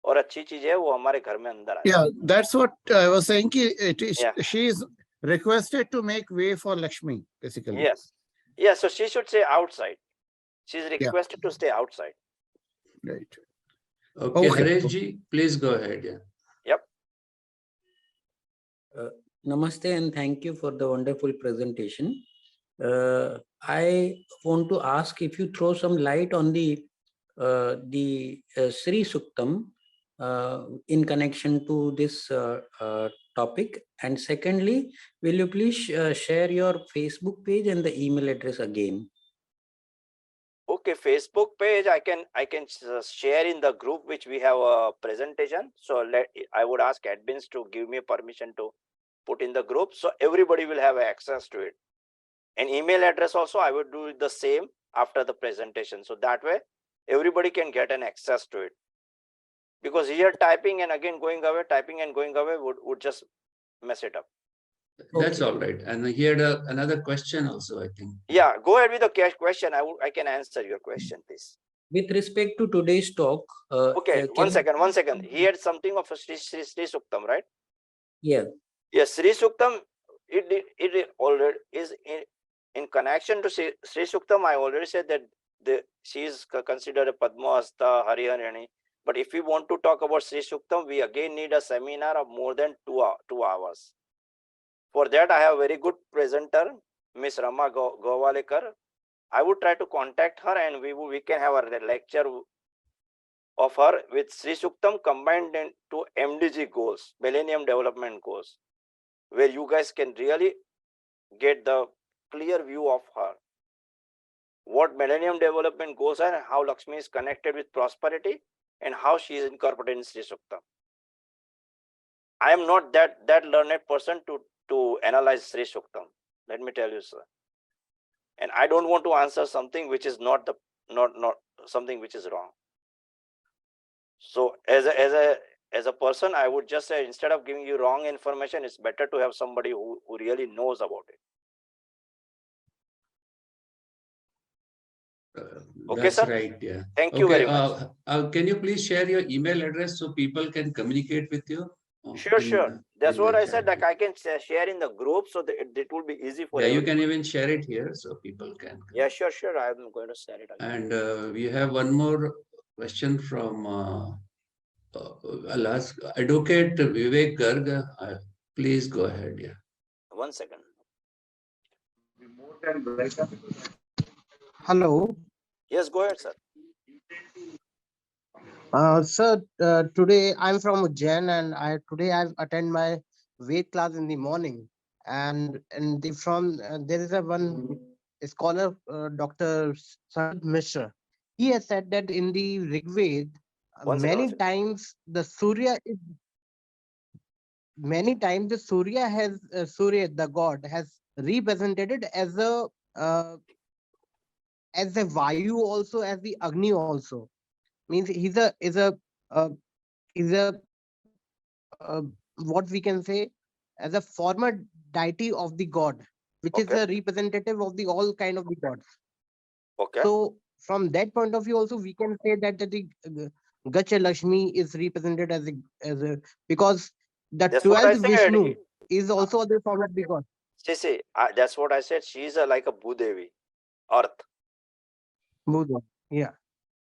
और अच्छी चीजें है वो हमारे घर में अंदर आए. Yeah, that's what I was saying. She is requested to make way for Lakshmi, basically. Yes. Yeah, so she should stay outside. She is requested to stay outside. Right. Okay, Okay. Naresh ji, please go ahead. Yeah. Yep. Namaste and thank you for the wonderful presentation. I want to ask if you throw some light on the Sri Suktam in connection to this topic. And secondly, will you please share your Facebook page and the email address again? Okay, Facebook page I can share in the group which we have a presentation. So I would ask admins to give me permission to put in the group, so everybody will have access to it. And email address also I would do the same after the presentation. So that way everybody can get an access to it. Because here typing and again going away, typing and going away would just mess it up. That's all right. And he had another question also, I think. Yeah, go ahead with the question. I can answer your question, please. With respect to today's talk, Okay, one second. He had something of a Sri Suktam, right? Yeah. Yes, Sri Suktam, it already is in connection to Sri Suktam. I already said that she is considered a Padma Hasta, Hariharani. But if we want to talk about Sri Suktam, we again need a seminar of more than 2 hours. For that, I have a very good presenter, Miss Rama Gowalekar. I would try to contact her and we can have a lecture of her with Sri Suktam combined into MDG goals, Millennium Development Goals, where you guys can really get the clear view of her. What Millennium Development Goals are and how Lakshmi is connected with prosperity and how she is incorporated in Sri Suktam. I am not that learned person to analyze Sri Suktam. Let me tell you, sir. And I don't want to answer something which is not something which is wrong. So as a person, I would just say, instead of giving you wrong information, it's better to have somebody who really knows about it. Okay, That's sir? right. Yeah. Thank you very much. Can you please share your email address so people can communicate with you? Sure. That's in what the I said. chat. Like I can share in the group so that it will be easy for Yeah, you everybody. can even share it here so people can. Yeah, sure. I'm going to share it again. And we have one more question from I'll ask Advocate Vivek Garg. Please go ahead. Yeah. 1 second. Hello. Yes, go ahead, sir. Sir, today I'm from Ujjain and today I've attend my Ved class in the morning, and there is one scholar, Dr. Sanjit Mishra. He has said that in the Rig Ved, many times the Surya, the god, has represented as a Vayu also, as the Agni also. Means he's a what we can say as a former deity of the god, which is a representative of the all kind of the gods. Okay. So from that point of view also we can say that the Gaja-Laxmi is represented as a because the 12th Vishnu is also the form of the god. See, that's what I said. She is like a Bhudevi, Earth. Buddha. Yeah.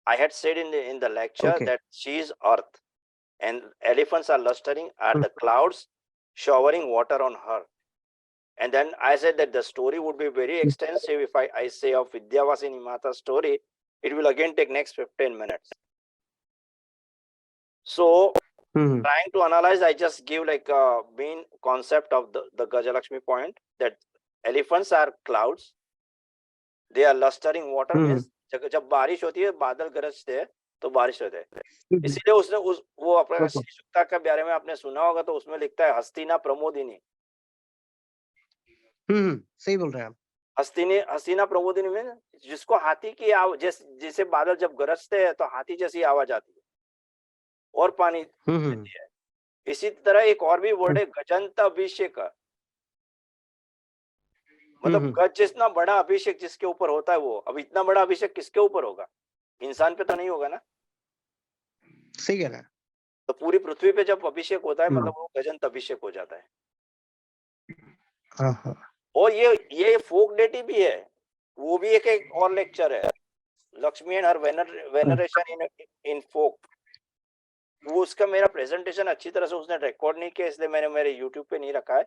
I had said in the lecture that she is Earth, and elephants are lustering at the clouds, showering water on her. And then I said that the story would be very extensive. If I say of Vidyavasini Mata's story, it will again take next 15 minutes. So trying to analyze, I just give like a main concept of the Gaja-Laxmi point, that elephants are clouds. They are lustering water. Means जब बारिश होती है, बादल गरजते हैं तो बारिश होते हैं. इसीलिए उसने वो अपने श्री सुक्ता के बारे में आपने सुना होगा, तो उसमें लिखता है हस्तिना प्रमोदिनी. सही बोल रहे हैं आप. हस्तिना प्रमोदिनी में जिसको हाथी की जैसे बादल जब गरजते हैं तो हाथी जैसी आवाज आती है और पानी देती है. इसी तरह एक और भी वर्ड है गजंत अभिषेक. मतलब गज जितना बड़ा अभिषेक जिसके ऊपर होता है वो, अब इतना बड़ा अभिषेक किसके ऊपर होगा? इंसान पे तो नहीं होगा ना. सही है ना. तो पूरी पृथ्वी पे जब अभिषेक होता है मतलब वो गजंत अभिषेक हो जाता है. और ये फोक डेटी भी है, वो भी एक और लेक्चर है, लक्ष्मी एंड हर वेनरेशन इन फोक. वो उसका मेरा प्रेजेंटेशन अच्छी तरह से उसने रिकॉर्ड नहीं किया, इसलिए मैंने मेरे यूट्यूब पे नहीं रखा है.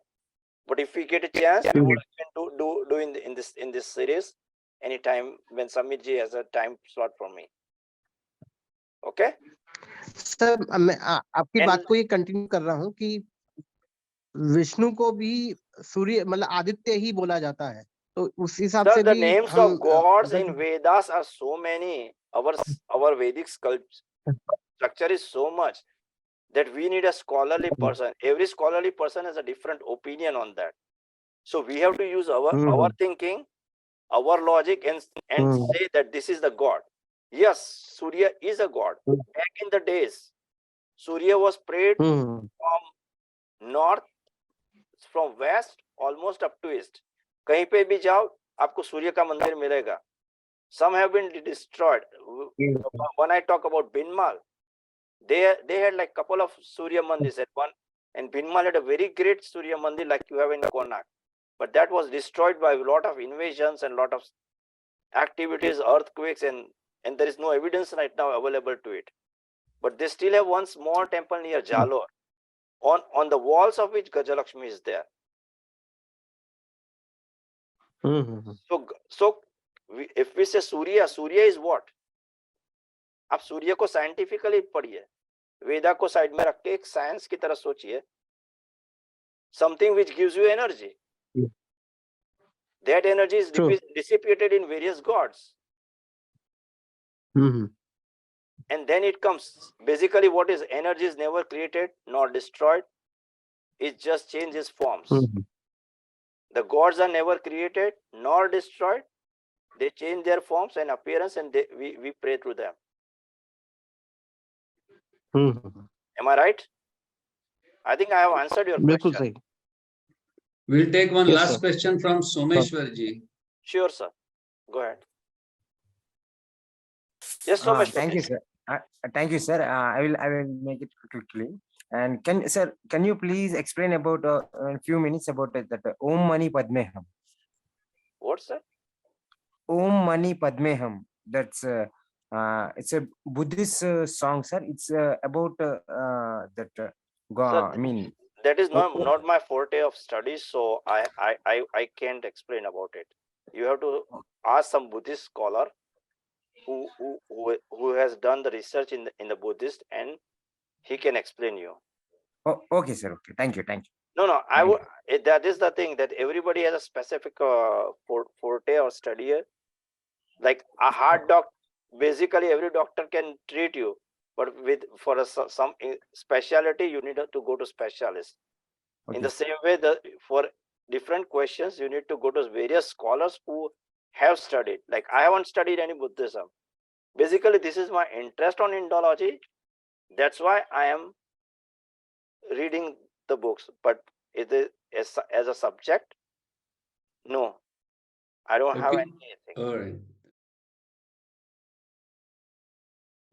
But if we get a chance, we would do in this series anytime when Samit ji has a time slot for me. Okay? Sir मैं आपकी बात को ये कंटिन्यू कर रहा हूँ कि विष्णु को भी सूर्य मतलब आदित्य ही बोला जाता है, तो उस हिसाब से the भी names of gods in Vedas are so many. Our Vedic structure is so much that we need a scholarly person. Every scholarly person has a different opinion on that. So we have to use our thinking, our logic, and say that this is the God. Yes, Surya is a god. Back in the days, Surya was prayed Hmm. from north, from west, almost up to east. कहीं पे भी जाओ, आपको सूर्य का मंदिर मिलेगा. Some have been destroyed. When I talk about Binmal, they had like couple of Surya mandirs at one, and Binmal had a very great Surya mandir like you have in Konark, but that was destroyed by a lot of invasions and lot of activities, earthquakes, and there is no evidence right now available to it. But they still have one small temple near Jalore, on the walls of which Gaja-Laxmi is there. Hmm. So if we say Surya, Surya is what? आप सूर्य को scientifically पढ़िए, वेदा को side में रख के एक science की तरह सोचिए. Something which gives you energy. That energy is True. dissipated in various gods. Hmm. And then it comes, basically what is energy is never created nor destroyed. It just changes forms. Hmm. The gods are never created nor destroyed. They change their forms and appearance, and we pray to them. Hmm. Am I right? I think I have answered your Bilkul question. sahi. We'll take one Yes, last sir. question from Someshwar ji. Sure, sir. Go ahead. Yes, so much. Thank you, sir. Thank you, sir. I will make it quickly. And can you please explain about a few minutes about that Om Mani Padme Hum? What, sir? Om Mani Padme Hum. That's it's a Buddhist song, sir. It's about that God. I mean, That is not my forte of studies, so I can't explain about it. You have to ask some Buddhist scholar who has done the research in the Buddhist, and he can explain you. oh, okay, sir. Okay, thank you. No, I Thank would. That is the thing, that everybody has a specific forte or study. Like a heart doc, basically every doctor can treat you, but for some specialty you need to go to specialist. In Okay. the same way, for different questions you need to go to various scholars who have studied. Like I haven't studied any Buddhism. Basically, this is my interest on Indology. That's why I am reading the books. But it is as a subject, no, I don't have Okay. anything. All right.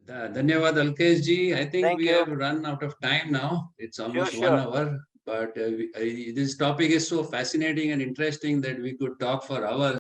Dhanyavad Alkesh ji. I think Thank we you. have run out of time now. It's almost Sure. 1 hour, but this topic is so fascinating and interesting that we could talk for hours.